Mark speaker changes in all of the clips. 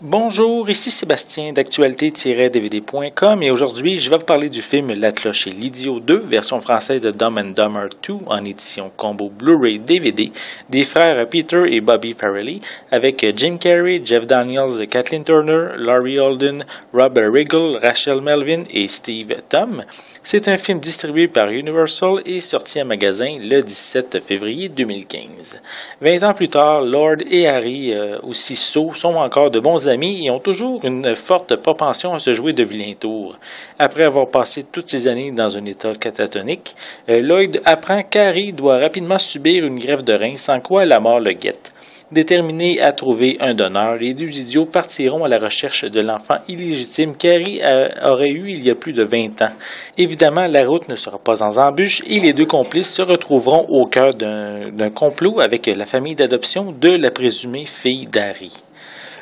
Speaker 1: Bonjour, ici Sébastien d'actualité-dvd.com et aujourd'hui je vais vous parler du film La Cloche et l'Idiot 2, version française de Dumb and Dumber 2 en édition combo Blu-ray DVD des frères Peter et Bobby Farrelly avec Jim Carrey, Jeff Daniels, Kathleen Turner, Laurie Holden, Rob Riggle, Rachel Melvin et Steve Tom. C'est un film distribué par Universal et sorti en magasin le 17 février 2015. 20 ans plus tard, Lord et Harry, aussi sots, sont encore de bons amis et ont toujours une forte propension à se jouer de vilains tours. Après avoir passé toutes ces années dans un état catatonique, Lloyd apprend qu'Harry doit rapidement subir une greffe de rein, sans quoi la mort le guette. Déterminés à trouver un donneur, les deux idiots partiront à la recherche de l'enfant illégitime qu'Harry aurait eu il y a plus de 20 ans. Évidemment, la route ne sera pas en embûche et les deux complices se retrouveront au cœur d'un complot avec la famille d'adoption de la présumée fille d'Harry.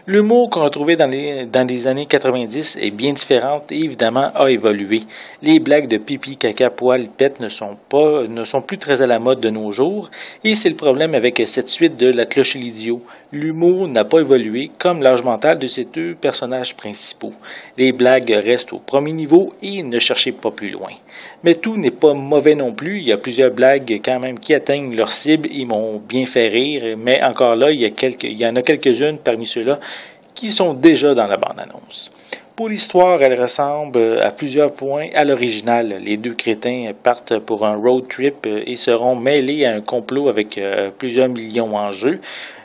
Speaker 1: L'humour qu'on retrouvait dans les années 90 est bien différent et évidemment a évolué. Les blagues de pipi, caca, poil, pète ne sont plus très à la mode de nos jours et c'est le problème avec cette suite de La Cloche et l'Idiot. L'humour n'a pas évolué comme l'âge mental de ces deux personnages principaux. Les blagues restent au premier niveau et ne cherchez pas plus loin. Mais tout n'est pas mauvais non plus. Il y a plusieurs blagues quand même qui atteignent leur cible et m'ont bien fait rire. Mais encore là, il y en a quelques-unes parmi ceux-là qui sont déjà dans la bande-annonce. Pour l'histoire, elle ressemble à plusieurs points à l'original. Les deux crétins partent pour un road trip et seront mêlés à un complot avec plusieurs millions en jeu.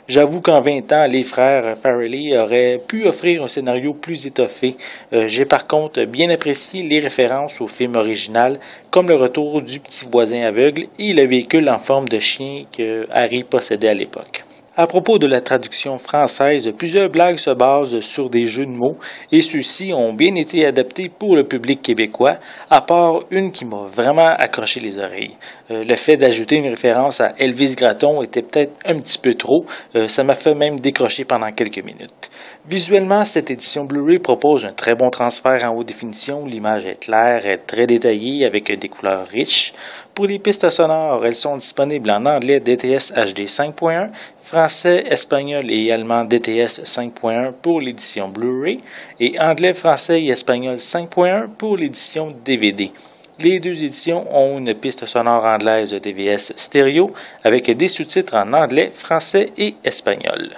Speaker 1: J'avoue qu'en 20 ans, les frères Farrelly auraient pu offrir un scénario plus étoffé. J'ai par contre bien apprécié les références au film original, comme le retour du petit voisin aveugle et le véhicule en forme de chien que Harry possédait à l'époque. À propos de la traduction française, plusieurs blagues se basent sur des jeux de mots et ceux-ci ont bien été adaptés pour le public québécois, à part une qui m'a vraiment accroché les oreilles. Le fait d'ajouter une référence à Elvis Gratton était peut-être un petit peu trop, ça m'a fait même décrocher pendant quelques minutes. Visuellement, cette édition Blu-ray propose un très bon transfert en haute définition, l'image est claire, est très détaillée avec des couleurs riches. Pour les pistes sonores, elles sont disponibles en anglais DTS HD 5.1, français, espagnol et allemand DTS 5.1 pour l'édition Blu-ray et anglais, français et espagnol 5.1 pour l'édition DVD. Les deux éditions ont une piste sonore anglaise DVS stéréo avec des sous-titres en anglais, français et espagnol.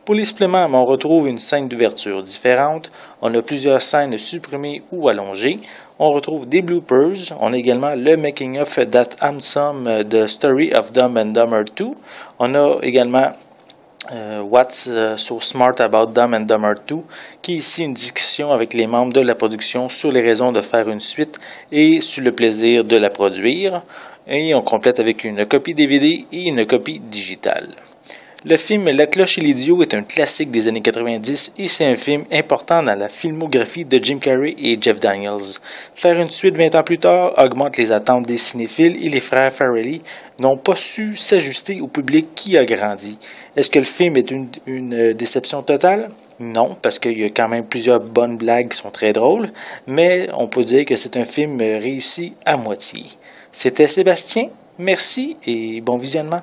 Speaker 1: Pour les suppléments, on retrouve une scène d'ouverture différente, on a plusieurs scènes supprimées ou allongées, on retrouve des bloopers, on a également le making-of That Handsome The Story of Dumb and Dumber 2, on a également What's So Smart About Dumb and Dumber 2, qui est ici une discussion avec les membres de la production sur les raisons de faire une suite et sur le plaisir de la produire, et on complète avec une copie DVD et une copie digitale. Le film La Cloche et l'Idiot est un classique des années 90 et c'est un film important dans la filmographie de Jim Carrey et Jeff Daniels. Faire une suite 20 ans plus tard augmente les attentes des cinéphiles et les frères Farrelly n'ont pas su s'ajuster au public qui a grandi. Est-ce que le film est une déception totale? Non, parce qu'il y a quand même plusieurs bonnes blagues qui sont très drôles, mais on peut dire que c'est un film réussi à moitié. C'était Sébastien, merci et bon visionnement.